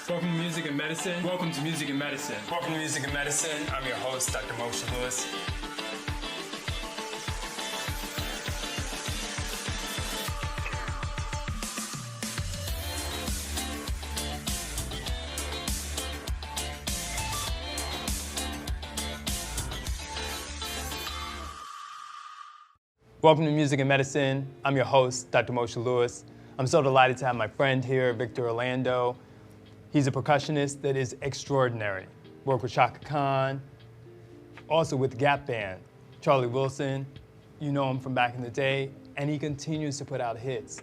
Welcome to Music and Medicine. Welcome to Music and Medicine. Welcome to Music and Medicine. I'm your host, Dr. Moshe Lewis. Welcome to Music and Medicine. I'm your host, Dr. Moshe Lewis. I'm so delighted to have my friend here, Victor Orlando. He's a percussionist that is extraordinary. Worked with Chaka, also with Gap Band. Charlie Wilson, you know him from back in the day, and he continues to put out hits.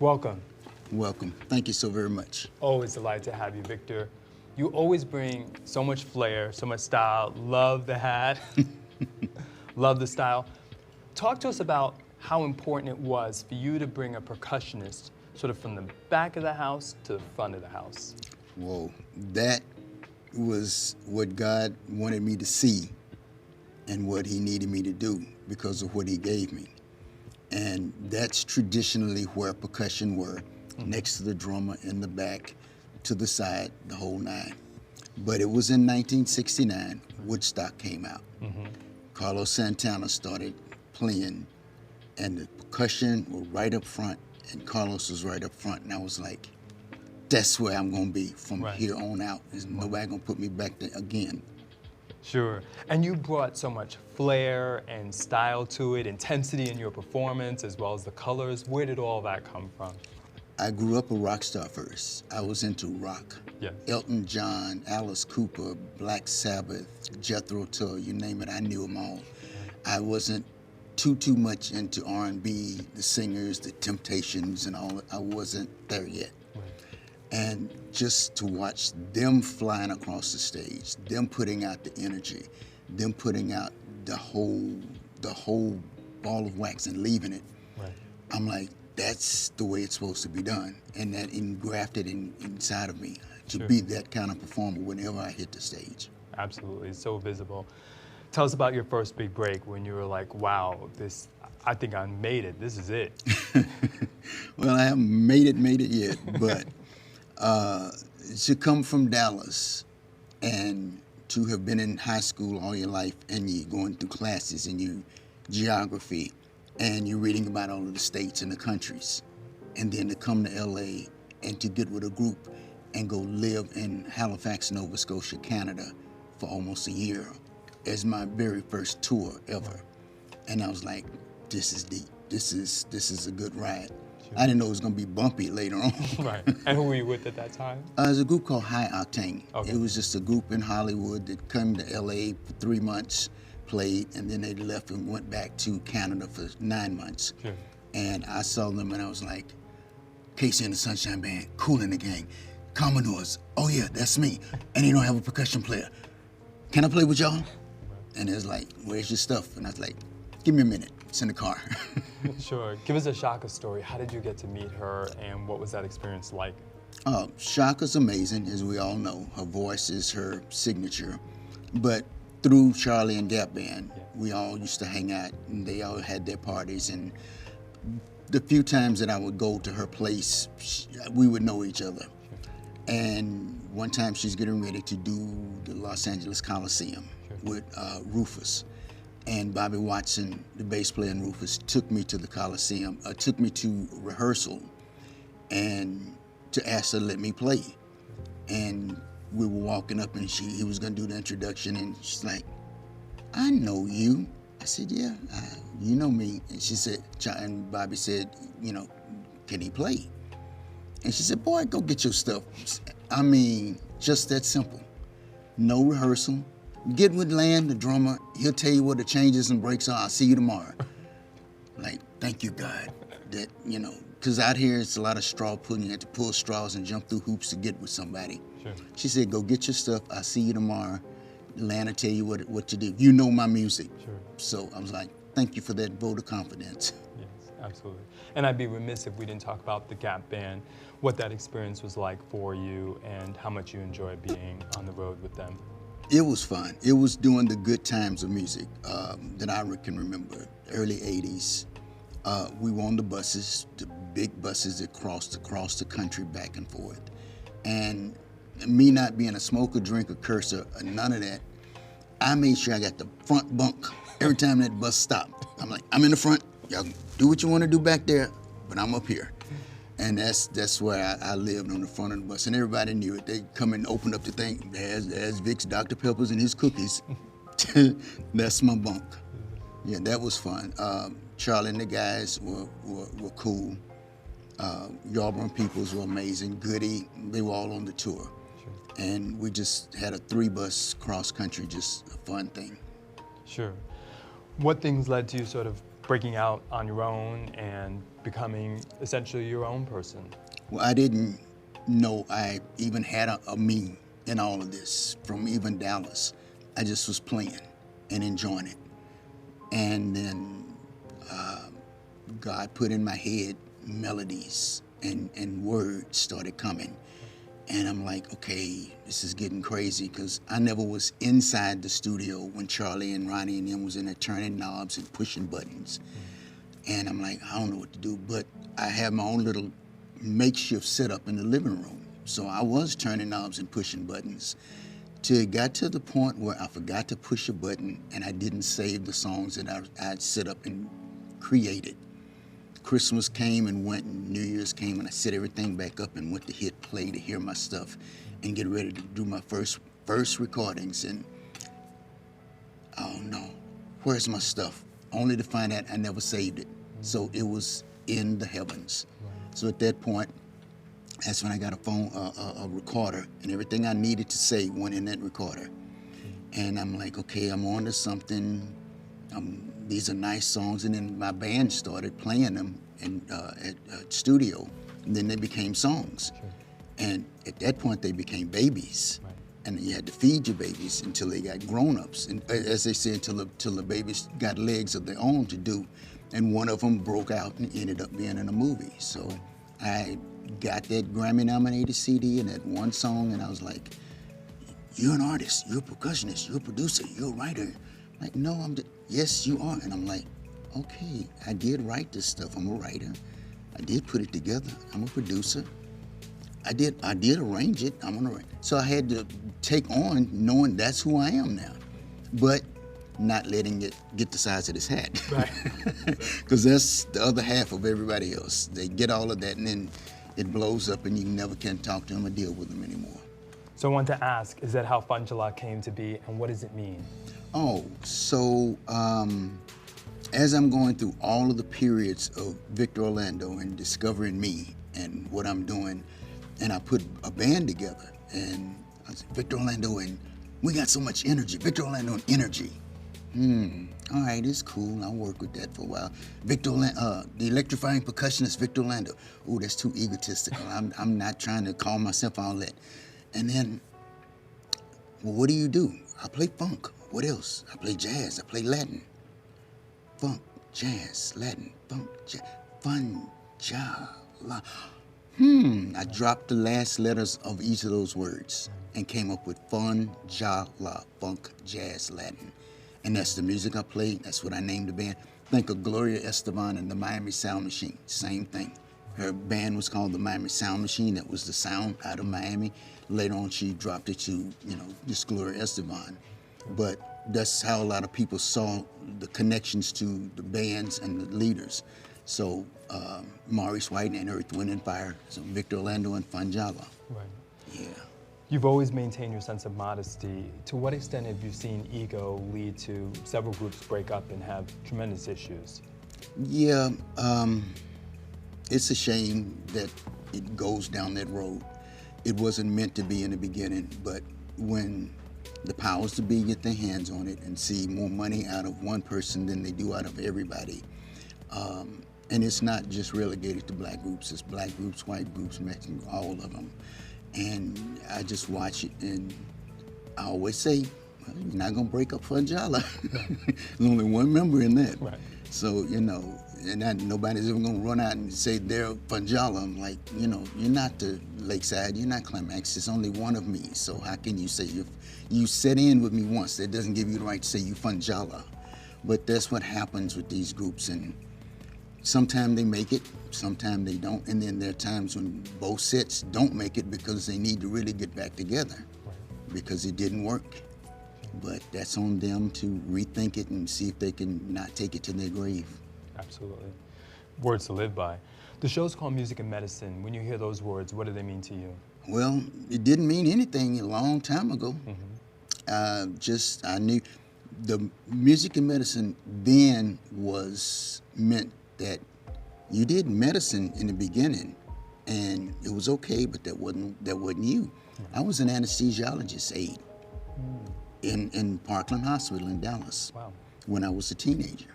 Welcome. Welcome. Thank you so very much. Always delighted to have you, Victor. You always bring so much flair, so much style. Love the hat. Love the style. Talk to us about how important it was for you to bring a percussionist sort of from the back of the house to the front of the house. Whoa, that was what God wanted me to see and what he needed me to do because of what he gave me. And that's traditionally where percussion were, next to the drummer, in the back, to the side, the whole nine. But it was in 1969, Woodstock came out. Carlos Santana started playing, and the percussion was right up front, and Carlos was right up front, and I was like, that's where I'm gonna be from here on out. There's nobody gonna put me back there again. Sure, and you brought so much flair and style to it, intensity in your performance, as well as the colors. Where did all that come from? I grew up a rock star first. I was into rock. Yes. Elton John, Alice Cooper, Black Sabbath, Jethro Tull, you name it, I knew them all. I wasn't too much into R&B, the singers, the Temptations and all. I wasn't there yet. And just to watch them flying across the stage, them putting out the energy, them putting out the whole ball of wax and leaving it, I'm like, that's the way it's supposed to be done. And that engrafted inside of me to be that kind of performer whenever I hit the stage. Absolutely, it's so visible. Tell us about your first big break when you were like, wow, I think I made it, this is it. Well, I haven't made it yet, but to come from Dallas and to have been in high school all your life and you're going through classes and you geography and you're reading about all of the states and the countries, and then to come to LA and to get with a group and go live in Halifax, Nova Scotia, Canada for almost a year as my very first tour ever. And I was like, this is deep. This is a good ride. Sure. I didn't know it was gonna be bumpy later on. Right, and who were you with at that time? There's a group called High Octane. Okay. It was just a group in Hollywood that came to LA for 3 months, played, and then they left and went back to Canada for 9 months. Sure. And I saw them and I was like, Casey and the Sunshine Band, Kool and the Gang, Commodores, oh yeah, that's me. And you don't have a percussion player. Can I play with y'all? And it was like, where's your stuff? And I was like, give me a minute, it's in the car. Sure, give us a Chaka story. How did you get to meet her and what was that experience like? Chaka's amazing, as we all know. Her voice is her signature. But through Charlie and Gap Band, we all used to hang out and they all had their parties. And the few times that I would go to her place, we would know each other. And one time she's getting ready to do the Los Angeles Coliseum with Rufus. And Bobby Watson, the bass player in Rufus, took me to the Coliseum, took me to rehearsal and to ask her to let me play. And we were walking up and he was gonna do the introduction and she's like, I know you. I said, yeah, you know me. And she said, and Bobby said, you know, can he play? And she said, boy, go get your stuff. I mean, just that simple. No rehearsal. Get with Land, the drummer. He'll tell you what the changes and breaks are. I'll see you tomorrow. Like, thank you, God. That, you know, because out here it's a lot of straw pulling. You have to pull straws and jump through hoops to get with somebody. Sure. She said, go get your stuff. I'll see you tomorrow. Land will tell you what to do. You know my music. Sure. So I was like, thank you for that vote of confidence. Yes, absolutely. And I'd be remiss if we didn't talk about the Gap Band, what that experience was like for you and how much you enjoyed being on the road with them. It was fun. It was during the good times of music that I can remember, early 80s. We were on the buses, the big buses that crossed across the country back and forth. And me not being a smoker, drinker, cursor, none of that, I made sure I got the front bunk every time that bus stopped. I'm like, I'm in the front. Y'all do what you want to do back there, but I'm up here. And that's where I lived, on the front of the bus, and everybody knew it. They come and open up the thing. There's Vic's Dr. Peppers and his cookies. That's my bunk. Yeah, that was fun. Charlie and the guys were cool. Yarbrough and Peoples were amazing. Goody, they were all on the tour. Sure. And we just had a 3-bus cross country, just a fun thing. Sure. What things led to you sort of breaking out on your own and becoming essentially your own person? Well, I didn't know I even had a me in all of this, from even Dallas. I just was playing and enjoying it. And then God put in my head melodies and words started coming. And I'm like, okay, this is getting crazy, because I never was inside the studio when Charlie and Ronnie and them was in there turning knobs and pushing buttons. And I'm like, I don't know what to do, but I have my own little makeshift setup in the living room. So I was turning knobs and pushing buttons, till it got to the point where I forgot to push a button and I didn't save the songs that I'd set up and created. Christmas came and went, and New Year's came, and I set everything back up and went to hit play to hear my stuff and get ready to do my first recordings. And oh no, where's my stuff? Only to find out I never saved it. So it was in the heavens. Right. So at that point, that's when I got a recorder, and everything I needed to say went in that recorder. And I'm like, okay, I'm on to something. These are nice songs. And then my band started playing them at studio, and then they became songs. Sure. And at that point, they became babies. Right. And you had to feed your babies until they got grown-ups. And as they say, until the babies got legs of their own to do. And one of them broke out and ended up being in a movie. So I got that Grammy-nominated CD and that one song, and I was like, you're an artist, you're a percussionist, you're a producer, you're a writer. Like, no, yes, you are. And I'm like, okay, I did write this stuff. I'm a writer. I did put it together. I'm a producer. I did arrange it. I'm gonna write. So I had to take on knowing that's who I am now, but not letting it get the size of this hat. Right. Because that's the other half of everybody else. They get all of that, and then it blows up, and you never can talk to them or deal with them anymore. So I want to ask, is that how Funjala came to be, and what does it mean? Oh, so as I'm going through all of the periods of Victor Orlando and discovering me and what I'm doing, and I put a band together, and I said, Victor Orlando, and we got so much energy. Victor Orlando and energy. All right, it's cool. I'll work with that for a while. Victor Orlando, the electrifying percussionist, Victor Orlando. Oh, that's too egotistical. I'm not trying to call myself all that. And then, well, what do? I play funk. What else? I play jazz. I play Latin. Funk, jazz, Latin, funk, jazz, Funjala. I dropped the last letters of each of those words and came up with Funjala, funk, jazz, Latin. And that's the music I play. That's what I named the band. Think of Gloria Estefan and the Miami Sound Machine. Same thing. Her band was called the Miami Sound Machine. That was the sound out of Miami. Later on, she dropped it to, just Gloria Estefan. But that's how a lot of people saw the connections to the bands and the leaders. So Maurice White and Earth, Wind and Fire. So Victor Orlando and Funjala. Right. Yeah. You've always maintained your sense of modesty. To what extent have you seen ego lead to several groups break up and have tremendous issues? Yeah, it's a shame that it goes down that road. It wasn't meant to be in the beginning, but when the powers to be get their hands on it and see more money out of one person than they do out of everybody, and it's not just relegated to black groups, it's black groups, white groups, Mexican, all of them. And I just watch it, and I always say, well, you're not gonna break up Funjala. There's only one member in that. Right. So, and nobody's ever gonna run out and say they're Funjala. I'm like, you're not the Lakeside, you're not Climax, it's only one of me. So how can you say you set in with me once? That doesn't give you the right to say you Funjala. But that's what happens with these groups, and sometimes they make it, sometimes they don't, and then there are times when both sets don't make it because they need to really get back together because it didn't work. But that's on them to rethink it and see if they can not take it to their grave. Absolutely. Words to live by. The show's called Music and Medicine. When you hear those words, what do they mean to you? Well, it didn't mean anything a long time ago. I knew the music and medicine then meant that you did medicine in the beginning, and it was okay, but that wasn't you. I was an anesthesiologist aide in Parkland Hospital in Dallas when I was a teenager.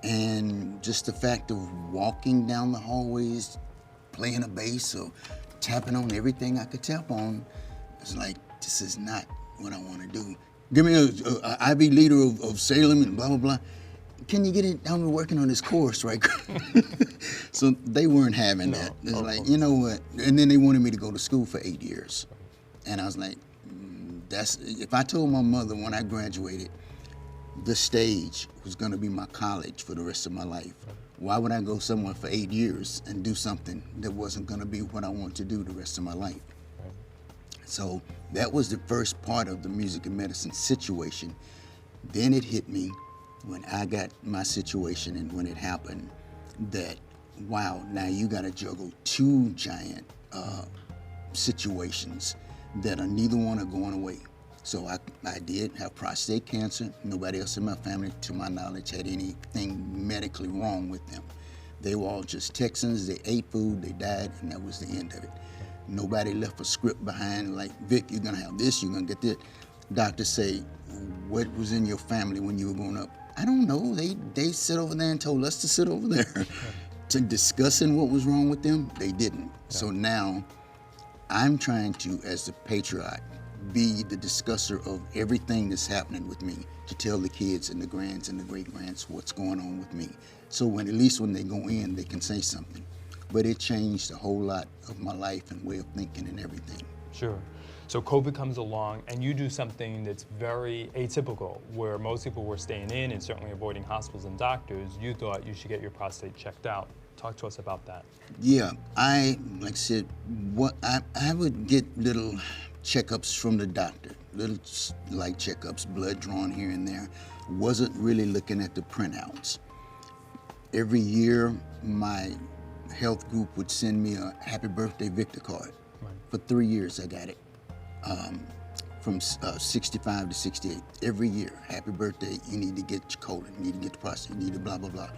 And just the fact of walking down the hallways, playing a bass or tapping on everything I could tap on, it's like, this is not what I want to do. Give me a IB leader of Salem and blah, blah, blah. Can you get it down to working on this course, right? So they weren't having that. It's like, you know what? And then they wanted me to go to school for 8 years. And I was like, if I told my mother when I graduated, the stage was going to be my college for the rest of my life, why would I go somewhere for 8 years and do something that wasn't going to be what I want to do the rest of my life? So that was the first part of the music and medicine situation. Then it hit me when I got my situation and when it happened that, wow, now you got to juggle two giant situations that are neither one are going away. So I did have prostate cancer. Nobody else in my family, to my knowledge, had anything medically wrong with them. They were all just Texans. They ate food, they died, and that was the end of it. Nobody left a script behind like, Vic, you're gonna have this, you're gonna get this. Doctors say, what was in your family when you were growing up? I don't know. They sat over there and told us to sit over there. To discussing what was wrong with them, they didn't. So now I'm trying to, as the patriarch, be the discusser of everything that's happening with me, to tell the kids and the grands and the great-grands what's going on with me. So at least when they go in, they can say something. But it changed a whole lot of my life and way of thinking and everything. Sure. So COVID comes along and you do something that's very atypical, where most people were staying in and certainly avoiding hospitals and doctors. You thought you should get your prostate checked out. Talk to us about that. Yeah, like I said, I would get little checkups from the doctor, little light checkups, blood drawn here and there. Wasn't really looking at the printouts. Every year, my health group would send me a happy birthday Victor card. For 3 years, I got it. From 65 to 68, every year, happy birthday, you need to get your colon, you need to get the prostate, you need to blah, blah, blah.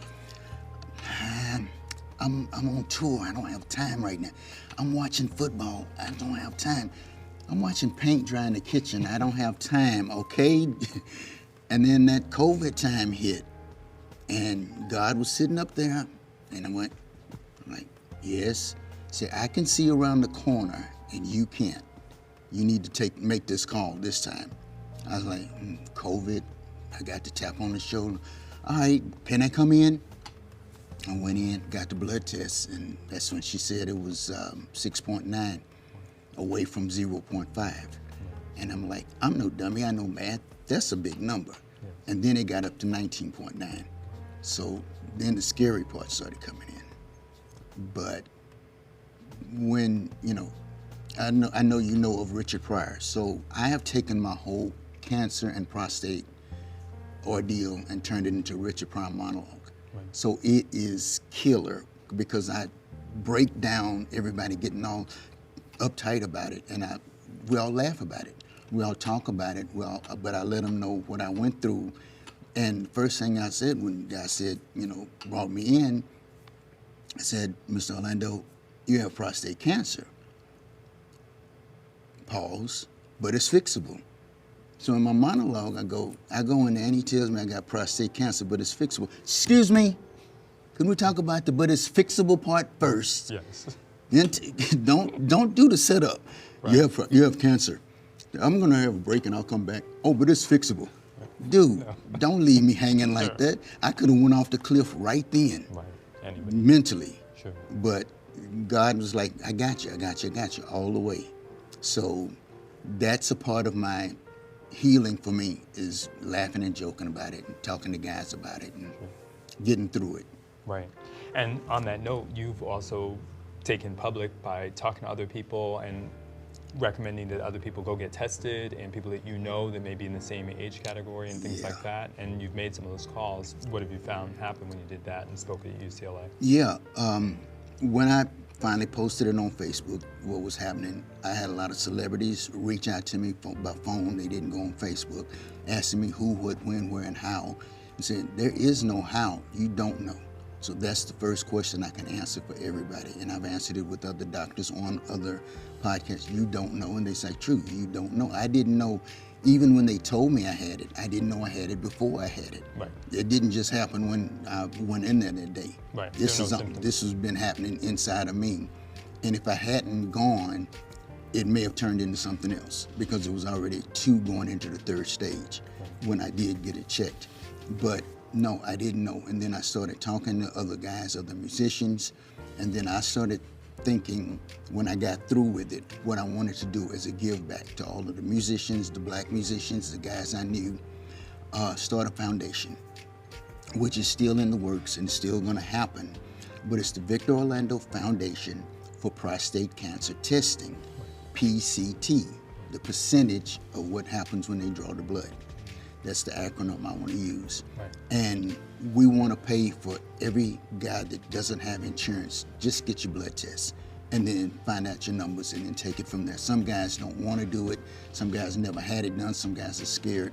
I'm on tour, I don't have time right now. I'm watching football, I don't have time. I'm watching paint dry in the kitchen, I don't have time, okay? And then that COVID time hit, and God was sitting up there, and I went, like, yes. Say, I can see around the corner, and you can't. You need to make this call this time. I was like, COVID, I got to tap on the shoulder. All right, can I come in? I went in, got the blood test, and that's when she said it was 6.9 away from 0.5. And I'm like, I'm no dummy, I know math. That's a big number. Yeah. And then it got up to 19.9. So then the scary part started coming in. But when, I know you know of Richard Pryor. So I have taken my whole cancer and prostate ordeal and turned it into Richard Pryor monologue. Right. So it is killer because I break down everybody getting all uptight about it, and we all laugh about it. We all talk about it. But I let them know what I went through. And the first thing I said when the guy said, brought me in, I said, Mr. Orlando, you have prostate cancer. Pause, but it's fixable. So in my monologue, I go in there and he tells me I got prostate cancer, but it's fixable. Excuse me, can we talk about the but it's fixable part first? Yes. Then don't do the setup. Right. You have cancer. I'm gonna have a break and I'll come back. Oh, but it's fixable. Dude, don't leave me hanging like that. I could have went off the cliff right then. Right. Anyway. Mentally. Sure. But God was like, I got you, all the way. So that's a part of my healing for me, is laughing and joking about it and talking to guys about it and getting through it. Right. And on that note, you've also taken public by talking to other people and recommending that other people go get tested, and people that you know that may be in the same age category and things like that. And you've made some of those calls. What have you found happened when you did that and spoke at UCLA? Yeah, when I finally posted it on Facebook, what was happening, I had a lot of celebrities reach out to me by phone. They didn't go on Facebook, asking me who, what, when, where, and how. And said, there is no how, you don't know. So that's the first question I can answer for everybody. And I've answered it with other doctors on other podcasts. You don't know, and they say, true, you don't know. I didn't know, even when they told me I had it, I didn't know I had it before I had it. Right. It didn't just happen when I went in there that day. Right. This has been happening inside of me. And if I hadn't gone, it may have turned into something else, because it was already 2 going into the 3rd stage when I did get it checked. But no, I didn't know. And then I started talking to other guys, other musicians, and then I started thinking, when I got through with it, what I wanted to do as a give back to all of the musicians, the black musicians, the guys I knew, start a foundation, which is still in the works and still gonna happen. But it's the Victor Orlando Foundation for Prostate Cancer Testing, PCT, the percentage of what happens when they draw the blood. That's the acronym I want to use. Right. And we want to pay for every guy that doesn't have insurance. Just get your blood test and then find out your numbers and then take it from there. Some guys don't want to do it. Some guys never had it done. Some guys are scared.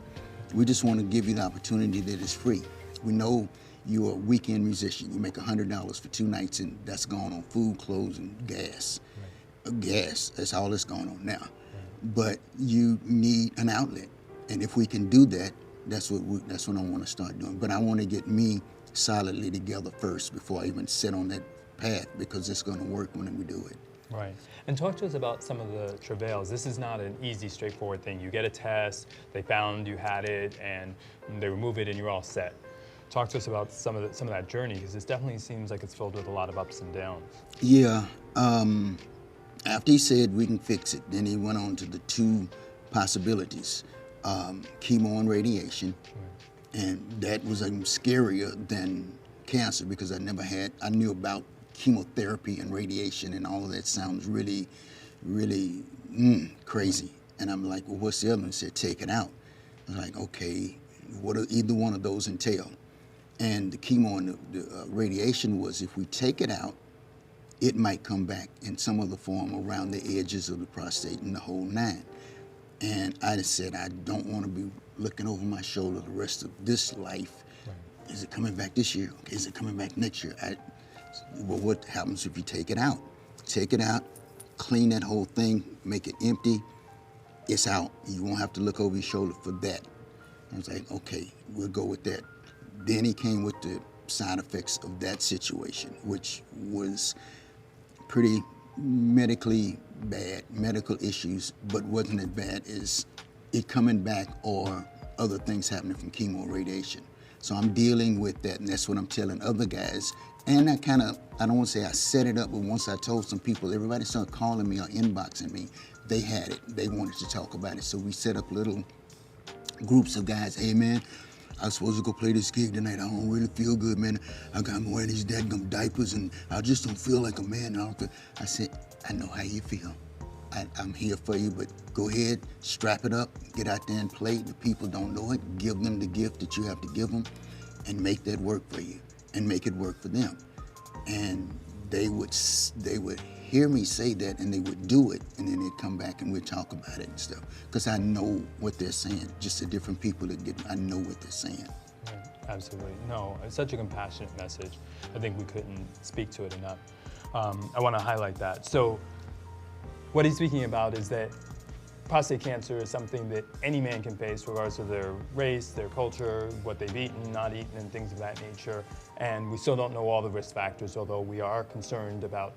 We just want to give you the opportunity that is free. We know you're a weekend musician. You make $100 for 2 nights, and that's gone on food, clothes, and gas. Right. Gas, that's all that's going on now. Right. But you need an outlet. And if we can do that, that's what I want to start doing. But I want to get me solidly together first before I even sit on that path, because it's going to work when we do it. Right. And talk to us about some of the travails. This is not an easy, straightforward thing. You get a test, they found you had it, and they remove it, and you're all set. Talk to us about some of that journey, because this definitely seems like it's filled with a lot of ups and downs. Yeah. After he said we can fix it, then he went on to the 2 possibilities. Chemo and radiation, and that was scarier than cancer, because I knew about chemotherapy and radiation, and all of that sounds really, really crazy. And I'm like, well, what's the other one? He said, take it out. I was like, okay, what do either one of those entail? And the chemo and the radiation was, if we take it out, it might come back in some other form around the edges of the prostate and the whole 9. And I just said, I don't want to be looking over my shoulder the rest of this life. Right. Is it coming back this year? Okay, is it coming back next year? Well, what happens if you take it out? Take it out, clean that whole thing, make it empty. It's out. You won't have to look over your shoulder for that. I was like, okay, we'll go with that. Then he came with the side effects of that situation, which was pretty medically bad, medical issues, but wasn't as bad as it coming back or other things happening from chemo and radiation. So I'm dealing with that, and that's what I'm telling other guys. And I don't want to say I set it up, but once I told some people, everybody started calling me or inboxing me. They had it, they wanted to talk about it. So we set up little groups of guys. Hey man, I was supposed to go play this gig tonight. I don't really feel good, man. I'm wearing these dadgum diapers, and I just don't feel like a man. I said, I know how you feel. I'm here for you, but go ahead, strap it up, get out there and play. The people don't know it. Give them the gift that you have to give them, and make that work for you, and make it work for them. And they would hear me say that, and they would do it, and then they'd come back and we'd talk about it and stuff. Because I know what they're saying. Just the different people I know what they're saying. Right. Absolutely. No, it's such a compassionate message. I think we couldn't speak to it enough. I want to highlight that. So what he's speaking about is that prostate cancer is something that any man can face, regardless of their race, their culture, what they've eaten, not eaten, and things of that nature. And we still don't know all the risk factors, although we are concerned about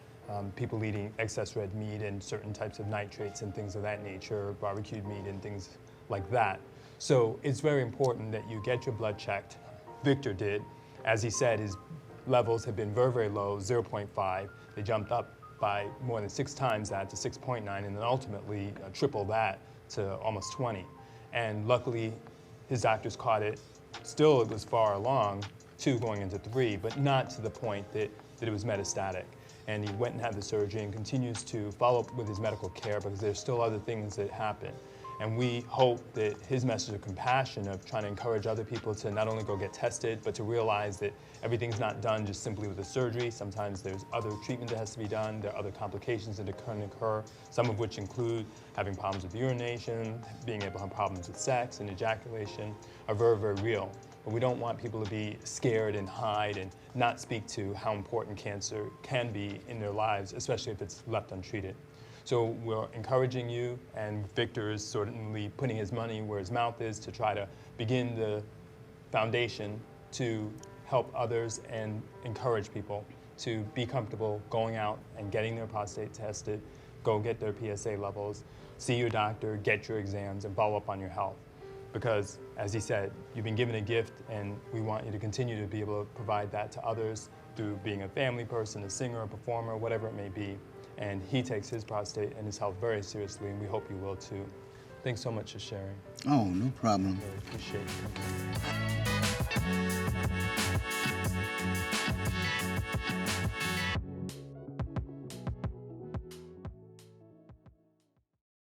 people eating excess red meat and certain types of nitrates and things of that nature, barbecued meat and things like that. So it's very important that you get your blood checked. Victor did. As he said, his levels have been very, very low, 0.5. They jumped up by more than 6 times that to 6.9, and then ultimately triple that to almost 20. And luckily, his doctors caught it. Still, it was far along, 2 going into 3, but not to the point that that it was metastatic. And he went and had the surgery and continues to follow up with his medical care because there's still other things that happen. And we hope that his message of compassion, of trying to encourage other people to not only go get tested, but to realize that everything's not done just simply with the surgery. Sometimes there's other treatment that has to be done. There are other complications that can occur, some of which include having problems with urination, being able to have problems with sex and ejaculation, are very, very real. But we don't want people to be scared and hide and not speak to how important cancer can be in their lives, especially if it's left untreated. So we're encouraging you, and Victor is certainly putting his money where his mouth is to try to begin the foundation to help others and encourage people to be comfortable going out and getting their prostate tested, go get their PSA levels, see your doctor, get your exams, and follow up on your health. Because, as he said, you've been given a gift, and we want you to continue to be able to provide that to others through being a family person, a singer, a performer, whatever it may be. And he takes his prostate and his health very seriously, and we hope you will too. Thanks so much for sharing. Oh, no problem. I really appreciate you coming.